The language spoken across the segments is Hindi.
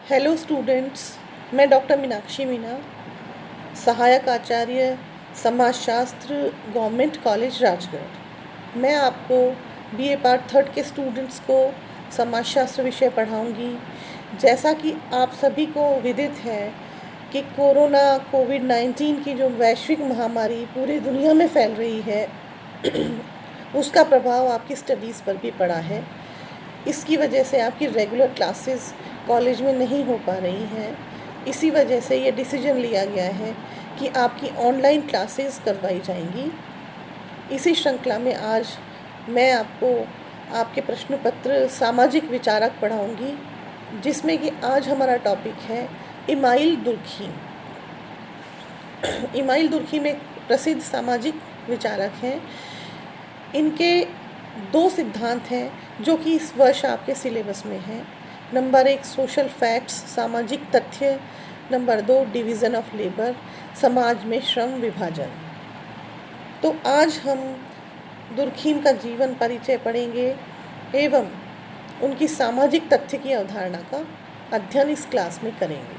हेलो स्टूडेंट्स, मैं डॉक्टर मीनाक्षी मीना, सहायक आचार्य समाजशास्त्र गवर्नमेंट कॉलेज राजगढ़। मैं आपको बीए पार्ट 3 के स्टूडेंट्स को समाजशास्त्र विषय पढ़ाऊंगी। जैसा कि आप सभी को विदित है कि कोविड-19 की जो वैश्विक महामारी पूरी दुनिया में फैल रही है उसका प्रभाव आपकी स्टडीज़ पर भी पड़ा है। इसकी वजह से आपकी रेगुलर क्लासेस कॉलेज में नहीं हो पा रही हैं। इसी वजह से ये डिसीजन लिया गया है कि आपकी ऑनलाइन क्लासेस करवाई जाएंगी। इसी श्रृंखला में आज मैं आपको आपके प्रश्न पत्र सामाजिक विचारक पढ़ाऊंगी, जिसमें कि आज हमारा टॉपिक है इमाइल दुर्खीम। इमाइल दुर्खीम एक प्रसिद्ध सामाजिक विचारक हैं। इनके 2 सिद्धांत हैं जो कि इस वर्ष आपके सिलेबस में हैं। नंबर 1 सोशल फैक्ट्स, सामाजिक तथ्य। नंबर 2 डिवीज़न ऑफ लेबर, समाज में श्रम विभाजन। तो आज हम दुर्खीम का जीवन परिचय पढ़ेंगे एवं उनकी सामाजिक तथ्य की अवधारणा का अध्ययन इस क्लास में करेंगे।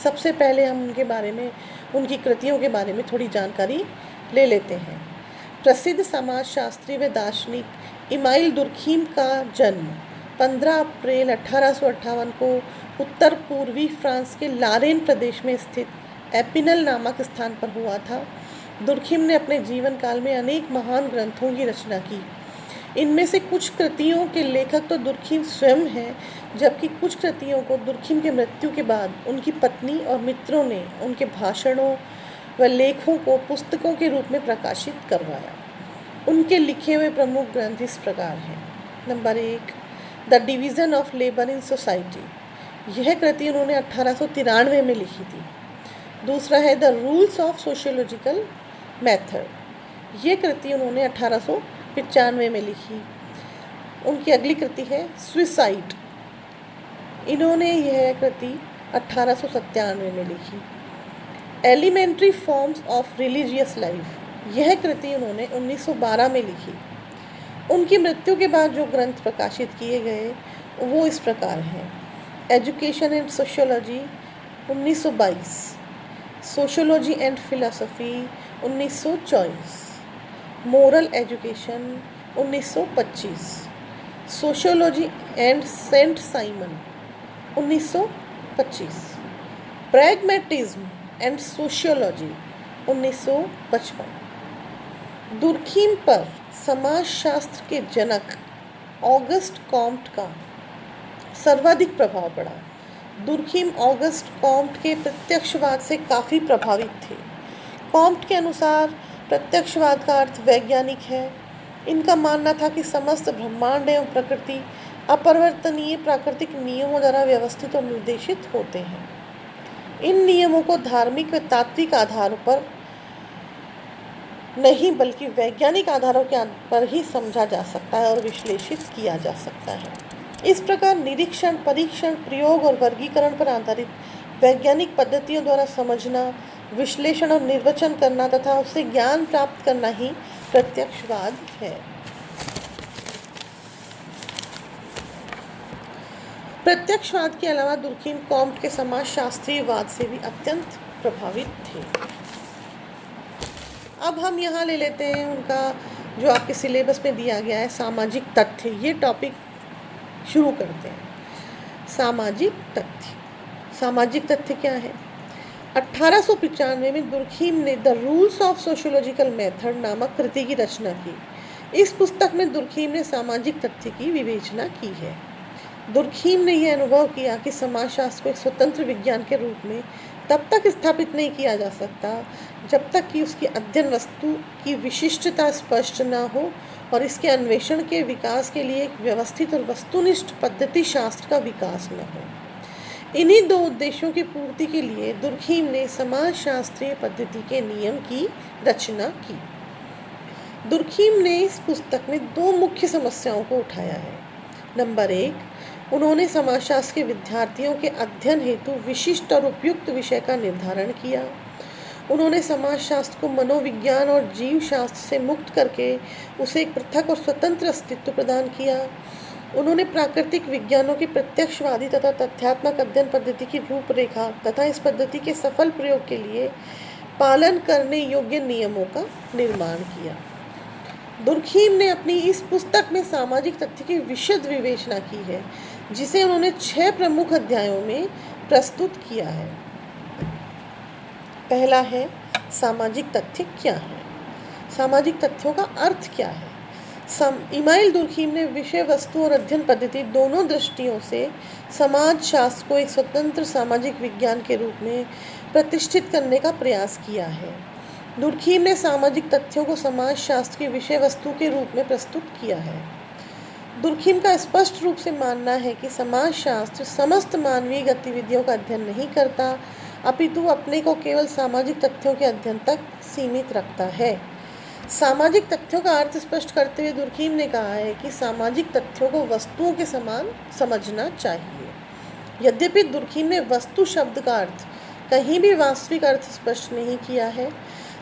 सबसे पहले हम उनके बारे में, उनकी कृतियों के बारे में थोड़ी जानकारी ले लेते हैं। प्रसिद्ध समाजशास्त्री व दार्शनिक इमाइल दुर्खीम का जन्म 15 अप्रैल 1858 को उत्तर पूर्वी फ्रांस के लारेन प्रदेश में स्थित एपिनल नामक स्थान पर हुआ था। दुर्खीम ने अपने जीवन काल में अनेक महान ग्रंथों की रचना की। इनमें से कुछ कृतियों के लेखक तो दुर्खीम स्वयं हैं, जबकि कुछ कृतियों को दुर्खीम के मृत्यु के बाद उनकी पत्नी और मित्रों ने उनके भाषणों व लेखों को पुस्तकों के रूप में प्रकाशित करवाया। उनके लिखे हुए प्रमुख ग्रंथ इस प्रकार हैं। Number 1 the division of labour in society. यह कृति उन्होंने 1893 में लिखी थी। दूसरा है the rules of sociological method. ये कृति उन्होंने 1895 में लिखी। उनकी अगली कृति है सुसाइड। इन्होंने यह कृति 1897 में लिखी। Elementary forms of religious life. यह कृति उन्होंने 1912 में लिखी। उनकी मृत्यु के बाद जो ग्रंथ प्रकाशित किए गए वो इस प्रकार हैं। Education and sociology 1922, sociology and philosophy 1924, moral education 1925, sociology and Saint Simon 1925, pragmatism and sociology 1955। Durkheim पर समाजशास्त्र के जनक ऑगस्ट कॉम्ट का सर्वाधिक प्रभाव पड़ा। दुर्खीम ऑगस्ट कॉम्ट के प्रत्यक्षवाद से काफ़ी प्रभावित थे। कॉम्ट के अनुसार प्रत्यक्षवाद का अर्थ वैज्ञानिक है। इनका मानना था कि समस्त ब्रह्मांड एवं प्रकृति अपरिवर्तनीय प्राकृतिक नियमों द्वारा व्यवस्थित और निर्देशित होते हैं। इन नियमों को धार्मिक व तात्विक आधारों पर नहीं बल्कि वैज्ञानिक आधारों के पर ही समझा जा सकता है और विश्लेषित किया जा सकता है। इस प्रकार निरीक्षण, परीक्षण, प्रयोग और वर्गीकरण पर आधारित वैज्ञानिक पद्धतियों द्वारा समझना, विश्लेषण और निर्वचन करना तथा उससे ज्ञान प्राप्त करना ही प्रत्यक्षवाद है। प्रत्यक्षवाद के अलावा दुर्खीम कॉम्ट के समाजशास्त्रीयवाद से भी अत्यंत प्रभावित थे। अब हम यहाँ ले लेते हैं उनका जो आपके सिलेबस में दिया गया है सामाजिक तथ्य। ये टॉपिक शुरू करते हैं। सामाजिक तथ्य। सामाजिक तथ्य क्या है? 1895 में दुर्खीम ने the rules of sociological method नामक कृति की रचना की। इस पुस्तक में दुर्खीम ने सामाजिक तथ्य की विवेचना की है। दुर्खीम ने यह अनुभव किया कि समाजशास्त्र को एक स्वतंत्र विज्ञान के रूप में तब तक स्थापित नहीं किया जा सकता जब तक कि उसकी अध्ययन वस्तु की विशिष्टता स्पष्ट न हो और इसके अन्वेषण के विकास के लिए एक व्यवस्थित और वस्तुनिष्ठ पद्धति शास्त्र का विकास न हो। इन्हीं 2 उद्देश्यों की पूर्ति के लिए दुर्खीम ने समाजशास्त्रीय पद्धति के नियम की रचना की। दुर्खीम ने इस पुस्तक में 2 मुख्य समस्याओं को उठाया है। नंबर 1, उन्होंने समाजशास्त्र के विद्यार्थियों के अध्ययन हेतु विशिष्ट और उपयुक्त विषय का निर्धारण किया। उन्होंने समाजशास्त्र को मनोविज्ञान और जीव शास्त्र से मुक्त करके उसे एक पृथक और स्वतंत्र अस्तित्व प्रदान किया। उन्होंने प्राकृतिक विज्ञानों की प्रत्यक्षवादी तथा तथ्यात्मक अध्ययन पद्धति की रूपरेखा तथा इस पद्धति के सफल प्रयोग के लिए पालन करने योग्य नियमों का निर्माण किया। दुर्खीम ने अपनी इस पुस्तक में सामाजिक तथ्य की विशद विवेचना की है, जिसे उन्होंने 6 प्रमुख अध्यायों में प्रस्तुत किया है। पहला है सामाजिक तथ्य क्या है। सामाजिक तथ्यों का अर्थ क्या है। इमाइल दुर्खीम ने विषय वस्तु और अध्ययन पद्धति दोनों दृष्टियों से समाज शास्त्र को एक स्वतंत्र सामाजिक विज्ञान के रूप में प्रतिष्ठित करने का प्रयास किया है। दुर्खीम ने सामाजिक तथ्यों को समाज शास्त्र की विषय वस्तु के रूप में प्रस्तुत किया है। दुर्खीम का स्पष्ट रूप से मानना है कि समाज शास्त्र समस्त मानवीय गतिविधियों का अध्ययन नहीं करता, अपितु अपने को केवल सामाजिक तथ्यों के अध्ययन तक सीमित रखता है। सामाजिक तथ्यों का अर्थ स्पष्ट करते हुए दुर्खीम ने कहा है कि सामाजिक तथ्यों को वस्तुओं के समान समझना चाहिए। यद्यपि दुर्खीम ने वस्तु शब्द का अर्थ कहीं भी वास्तविक अर्थ स्पष्ट नहीं किया है।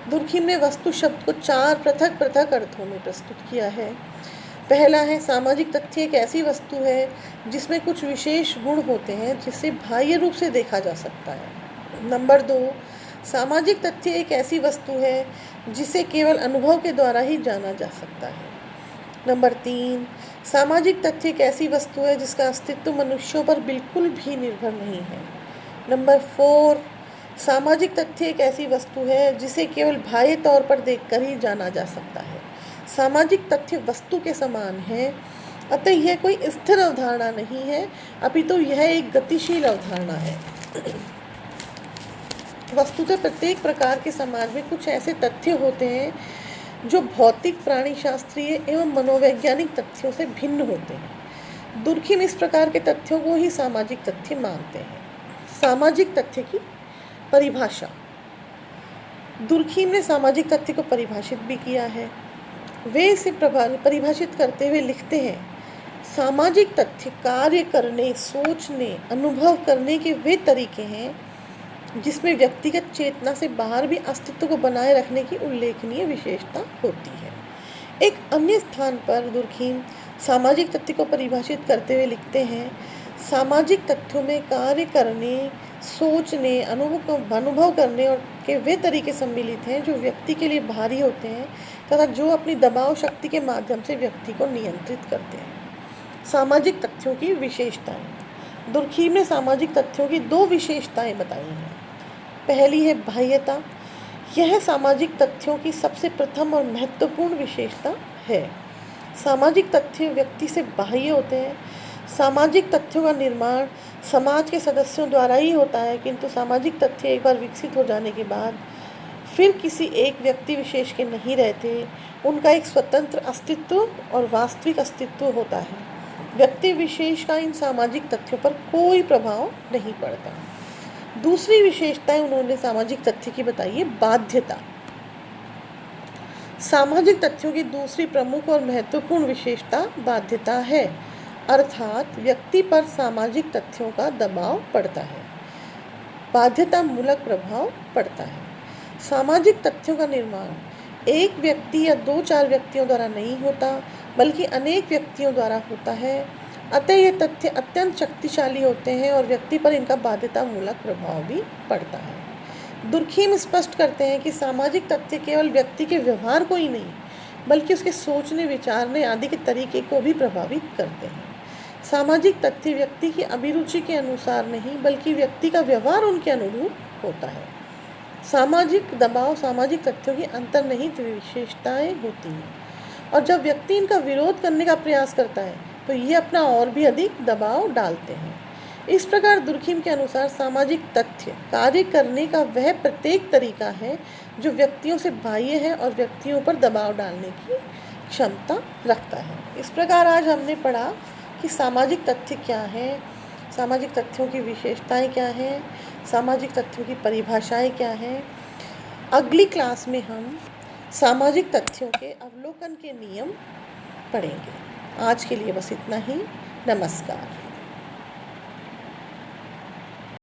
दुर्खीम ने वस्तु शब्द को 4 पृथक पृथक अर्थों में प्रस्तुत किया है। पहला है सामाजिक तथ्य एक ऐसी वस्तु है जिसमें कुछ विशेष गुण होते हैं जिसे बाह्य रूप से देखा जा सकता है। नंबर 2, सामाजिक तथ्य एक ऐसी वस्तु है जिसे केवल अनुभव के द्वारा ही जाना जा सकता है। नंबर 3, सामाजिक तथ्य एक ऐसी वस्तु है जिसका अस्तित्व मनुष्यों पर बिल्कुल भी निर्भर नहीं है। नंबर 4, सामाजिक तथ्य एक ऐसी वस्तु है जिसे केवल बाह्य तौर पर देखकर ही जाना जा सकता है। सामाजिक तथ्य वस्तु के समान है, अतः यह कोई स्थिर अवधारणा नहीं है, अपितु यह एक गतिशील अवधारणा है। वस्तुतः प्रत्येक प्रकार के समाज में कुछ ऐसे तथ्य होते हैं जो भौतिक, प्राणीशास्त्रीय एवं मनोवैज्ञानिक तथ्यों से भिन्न होते हैं। दुर्खीम इस प्रकार के तथ्यों को ही सामाजिक तथ्य मानते हैं। सामाजिक तथ्य की परिभाषा। दुर्खीम ने सामाजिक तथ्य को परिभाषित भी किया है। वे इसे परिभाषित करते हुए लिखते हैं, सामाजिक तथ्य कार्य करने, सोचने, अनुभव करने के वे तरीके हैं जिसमें व्यक्तिगत चेतना से बाहर भी अस्तित्व को बनाए रखने की उल्लेखनीय विशेषता होती है। एक अन्य स्थान पर दुर्खीम सामाजिक तथ्य को परिभाषित करते हुए लिखते हैं, सामाजिक तथ्यों में कार्य करने, सोचने, अनुभव करने और के वे तरीके सम्मिलित हैं जो व्यक्ति के लिए भारी होते हैं तथा जो अपनी दबाव शक्ति के माध्यम से व्यक्ति को नियंत्रित करते हैं। सामाजिक तथ्यों की विशेषताएं। दुर्खीम ने सामाजिक तथ्यों की 2 विशेषताएं बताई हैं। पहली है बाह्यता। यह सामाजिक तथ्यों की सबसे प्रथम और महत्वपूर्ण विशेषता है। सामाजिक तथ्य व्यक्ति से बाह्य होते हैं। सामाजिक तथ्यों का निर्माण समाज के सदस्यों द्वारा ही होता है, किंतु सामाजिक तथ्य एक बार विकसित हो जाने के बाद फिर किसी एक व्यक्ति विशेष के नहीं रहते। उनका एक स्वतंत्र अस्तित्व और वास्तविक अस्तित्व होता है। व्यक्ति विशेष का इन सामाजिक तथ्यों पर कोई प्रभाव नहीं पड़ता। दूसरी विशेषताएं उन्होंने सामाजिक तथ्य की बताई है बाध्यता। सामाजिक तथ्यों की दूसरी प्रमुख और महत्वपूर्ण विशेषता बाध्यता है, अर्थात व्यक्ति पर सामाजिक तथ्यों का दबाव पड़ता है, बाध्यता मूलक प्रभाव पड़ता है। सामाजिक तथ्यों का निर्माण एक व्यक्ति या 2-4 व्यक्तियों द्वारा नहीं होता, बल्कि अनेक व्यक्तियों द्वारा होता है। अतः ये तथ्य अत्यंत शक्तिशाली होते हैं और व्यक्ति पर इनका बाध्यता मूलक प्रभाव भी पड़ता है। दुर्खीम स्पष्ट करते हैं कि सामाजिक तथ्य केवल व्यक्ति के व्यवहार को ही नहीं, बल्कि उसके सोचने, विचारने आदि के तरीके को भी प्रभावित करते हैं। सामाजिक तथ्य व्यक्ति की अभिरुचि के अनुसार नहीं, बल्कि व्यक्ति का व्यवहार उनके अनुरूप होता है। सामाजिक दबाव सामाजिक तथ्यों की अंतर्निहित विशेषताएं होती हैं, और जब व्यक्ति इनका विरोध करने का प्रयास करता है तो ये अपना और भी अधिक दबाव डालते हैं। इस प्रकार दुर्खीम के अनुसार सामाजिक तथ्य कार्य करने का वह प्रत्येक तरीका है जो व्यक्तियों से बाह्य है और व्यक्तियों पर दबाव डालने की क्षमता रखता है। इस प्रकार आज हमने पढ़ा कि सामाजिक तथ्य क्या है, सामाजिक तथ्यों की विशेषताएं क्या हैं, सामाजिक तथ्यों की परिभाषाएं क्या हैं। अगली क्लास में हम सामाजिक तथ्यों के अवलोकन के नियम पढ़ेंगे। आज के लिए बस इतना ही। नमस्कार।